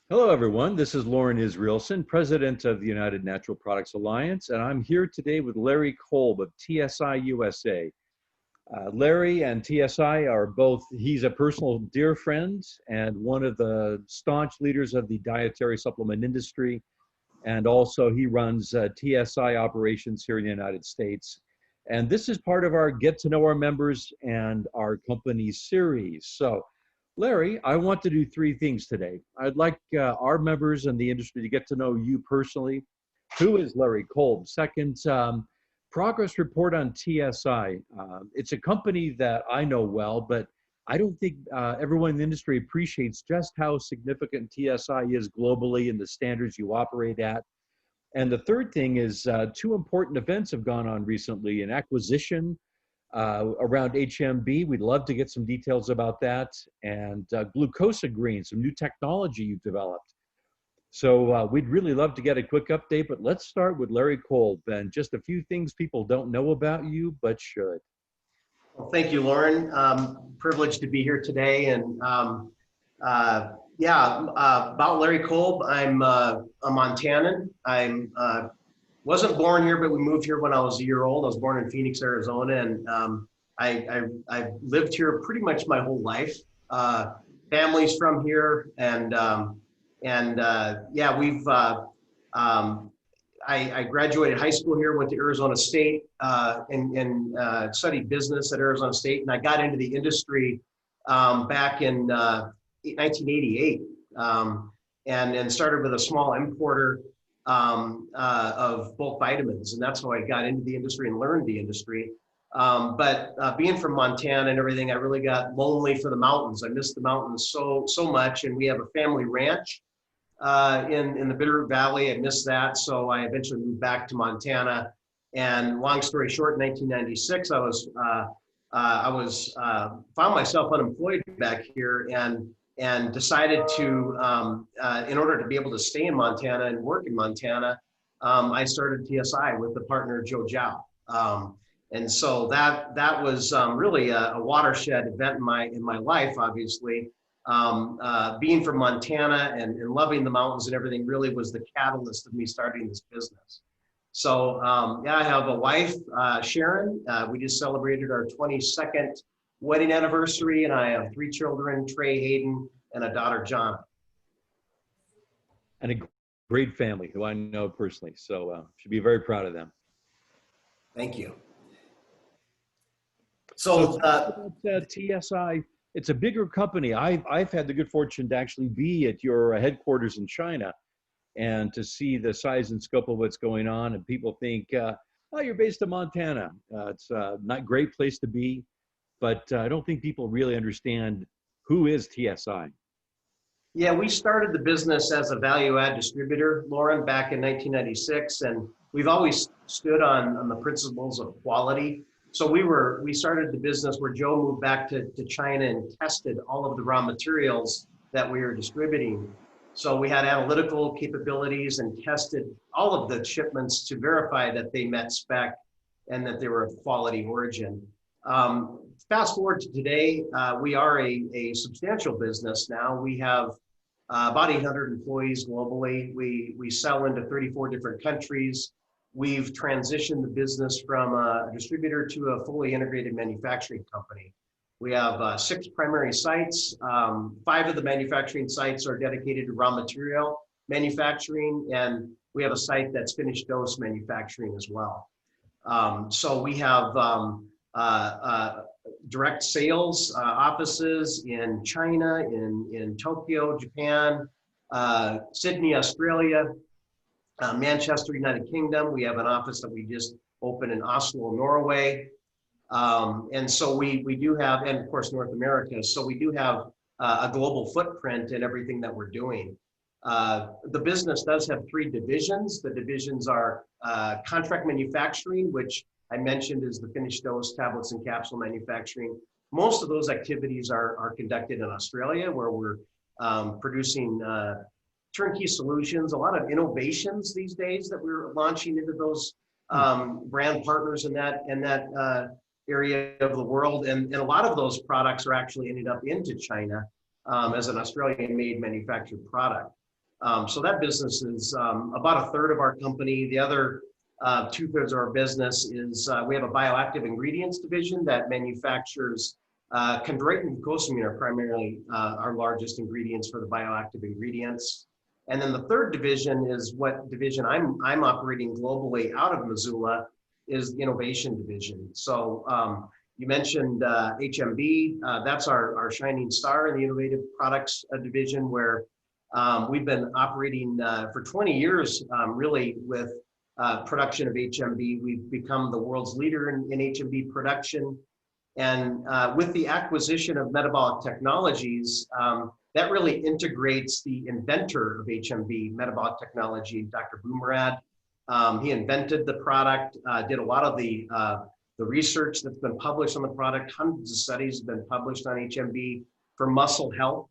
Hello, everyone. This is Lauren Israelson, President of the United Natural Products Alliance, and I'm here today with Larry Kolb of TSI USA. Larry and TSI are both, he's a personal dear friend and one of the staunch leaders of the dietary supplement industry. And also, he runs TSI operations here in the United States. And this is part of our Get to Know Our Members and our company series. So, Larry, I want to do three things today. I'd like our members and the industry to get to know you personally. Who is Larry Kolb? Second, progress report on TSI. It's a company that I know well, but I don't think everyone in the industry appreciates just how significant TSI is globally and the standards you operate at. And the third thing is two important events have gone on recently, an acquisition around HMB. We'd love to get some details about that, and glucosa green, some new technology you've developed. So we'd really love to get a quick update, but let's start with Larry Kolb and just a few things people don't know about you, but should. Well, thank you, Lauren. Privileged to be here today. And about Larry Kolb, I'm a Montanan. I wasn't born here, but we moved here when I was a year old. I was born in Phoenix, Arizona, and I've lived here pretty much my whole life. Family's from here, I graduated high school here, went to Arizona State, and studied business at Arizona State, and I got into the industry back in 1988, and started with a small importer of bulk vitamins, and that's how I got into the industry and learned the industry. But being from Montana and everything, I really got lonely for the mountains. I missed the mountains so much, and we have a family ranch in the Bitterroot Valley. I missed that, so I eventually moved back to Montana. And long story short, in 1996, I found myself unemployed back here, and decided to, in order to be able to stay in Montana and work in Montana, I started TSI with the partner Joe Zhao. And so that was really a watershed event in my life, obviously. Being from Montana and loving the mountains and everything really was the catalyst of me starting this business. So I have a wife, Sharon. We just celebrated our 22nd wedding anniversary, and I have three children, Trey, Hayden, and a daughter, John. And a great family who I know personally, so should be very proud of them. Thank you. So TSI, it's a bigger company. I've had the good fortune to actually be at your headquarters in China and to see the size and scope of what's going on. And people think, oh, you're based in Montana. It's not a great place to be, but I don't think people really understand who is TSI. Yeah, we started the business as a value-add distributor, Lauren, back in 1996, and we've always stood on the principles of quality. So we started the business where Joe moved back to China and tested all of the raw materials that we were distributing. So we had analytical capabilities and tested all of the shipments to verify that they met spec and that they were of quality origin. Fast forward to today, we are a substantial business now. We have about 800 employees globally. We sell into 34 different countries. We've transitioned the business from a distributor to a fully integrated manufacturing company. We have 6 primary sites. 5 of the manufacturing sites are dedicated to raw material manufacturing, and we have a site that's finished dose manufacturing as well. So we have direct sales offices in China, in Tokyo, Japan, Sydney, Australia, Manchester, United Kingdom. We have an office that we just opened in Oslo, Norway. And so we do have, and of course, North America. So we do have a global footprint in everything that we're doing. The business does have 3 divisions. The divisions are contract manufacturing, which I mentioned is the finished dose tablets and capsule manufacturing. Most of those activities are conducted in Australia, where we're producing turnkey solutions, a lot of innovations these days that we're launching into those brand partners in that area of the world. And a lot of those products are actually ended up into China as an Australian-made manufactured product. So that business is about a third of our company. The other 2/3 of our business is we have a bioactive ingredients division that manufactures chondroitin and glucosamine are primarily our largest ingredients for the bioactive ingredients. And then the third division is what division I'm operating globally out of Missoula is the innovation division. So you mentioned HMB. That's our shining star in the innovative products division, where we've been operating for 20 years really with production of HMB. We've become the world's leader in HMB production. And with the acquisition of Metabolic Technologies, that really integrates the inventor of HMB, Metabolic Technology, Dr. Boomerad. He invented the product, did a lot of the research that's been published on the product. Hundreds of studies have been published on HMB for muscle health.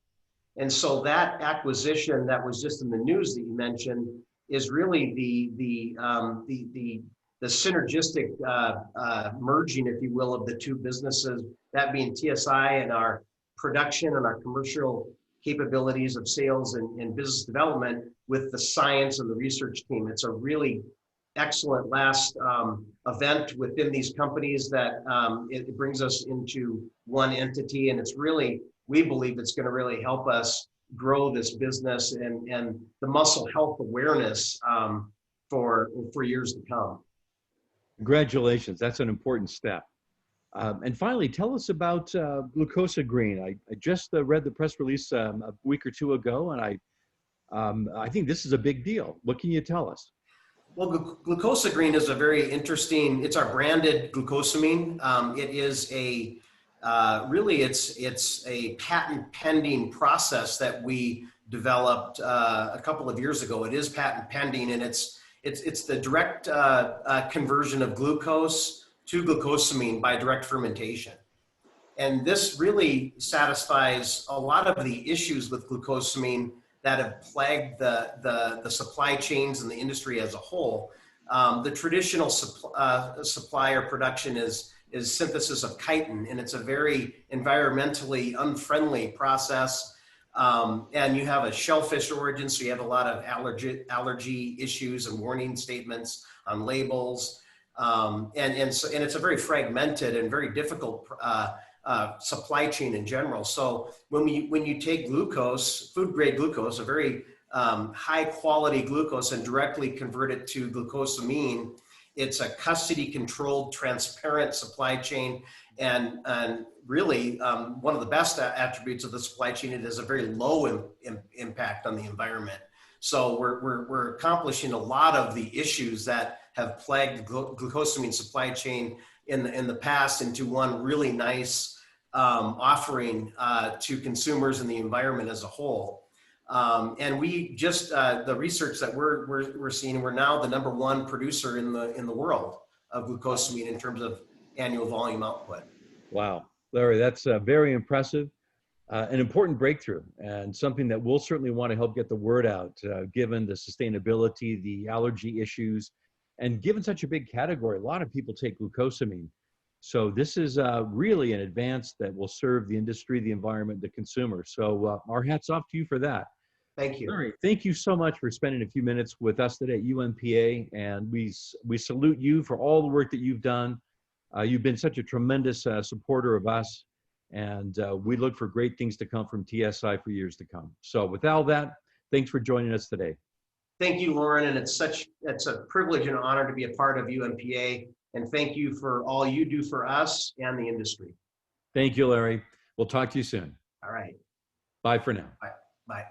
And so that acquisition that was just in the news that you mentioned is really the synergistic merging, if you will, of the two businesses, that being TSI and our production and our commercial capabilities of sales and business development with the science and the research team. It's a really excellent last event within these companies that it brings us into one entity, and it's really, we believe it's going to really help us grow this business and the muscle health awareness for years to come. Congratulations, that's an important step. And finally, tell us about Glucosa-Green. I just read the press release a week or two ago, and I think this is a big deal. What can you tell us? Well, Glucosa-Green is a very interesting, it's our branded glucosamine. It is a, really it's a patent pending process that we developed a couple of years ago. It is patent pending, and it's the direct conversion of glucose to glucosamine by direct fermentation. And this really satisfies a lot of the issues with glucosamine that have plagued the supply chains and the industry as a whole. The traditional supply or production is synthesis of chitin, and it's a very environmentally unfriendly process. And you have a shellfish origin, so you have a lot of allergy issues and warning statements on labels. And it's a very fragmented and very difficult supply chain in general. So when you take glucose, food grade glucose, a very high quality glucose, and directly convert it to glucosamine, it's a custody controlled, transparent supply chain. And really one of the best attributes of the supply chain, it has a very low impact on the environment. So we're accomplishing a lot of the issues that have plagued the glucosamine supply chain in the past into one really nice offering to consumers and the environment as a whole. And we just the research that we're seeing, we're now the #1 producer in the world of glucosamine in terms of annual volume output. Wow, Larry, that's very impressive. An important breakthrough, and something that we'll certainly want to help get the word out, given the sustainability, the allergy issues, and given such a big category. A lot of people take glucosamine. So this is really an advance that will serve the industry, the environment, the consumer. So our hats off to you for that. Thank you. Larry, thank you so much for spending a few minutes with us today at UNPA, and we salute you for all the work that you've done. You've been such a tremendous supporter of us, and we look for great things to come from TSI for years to come. So with all that, thanks for joining us today. Thank you, Lauren, and it's a privilege and honor to be a part of UNPA, and thank you for all you do for us and the industry. Thank you, Larry. We'll talk to you soon. All right. Bye for now. Bye. Bye.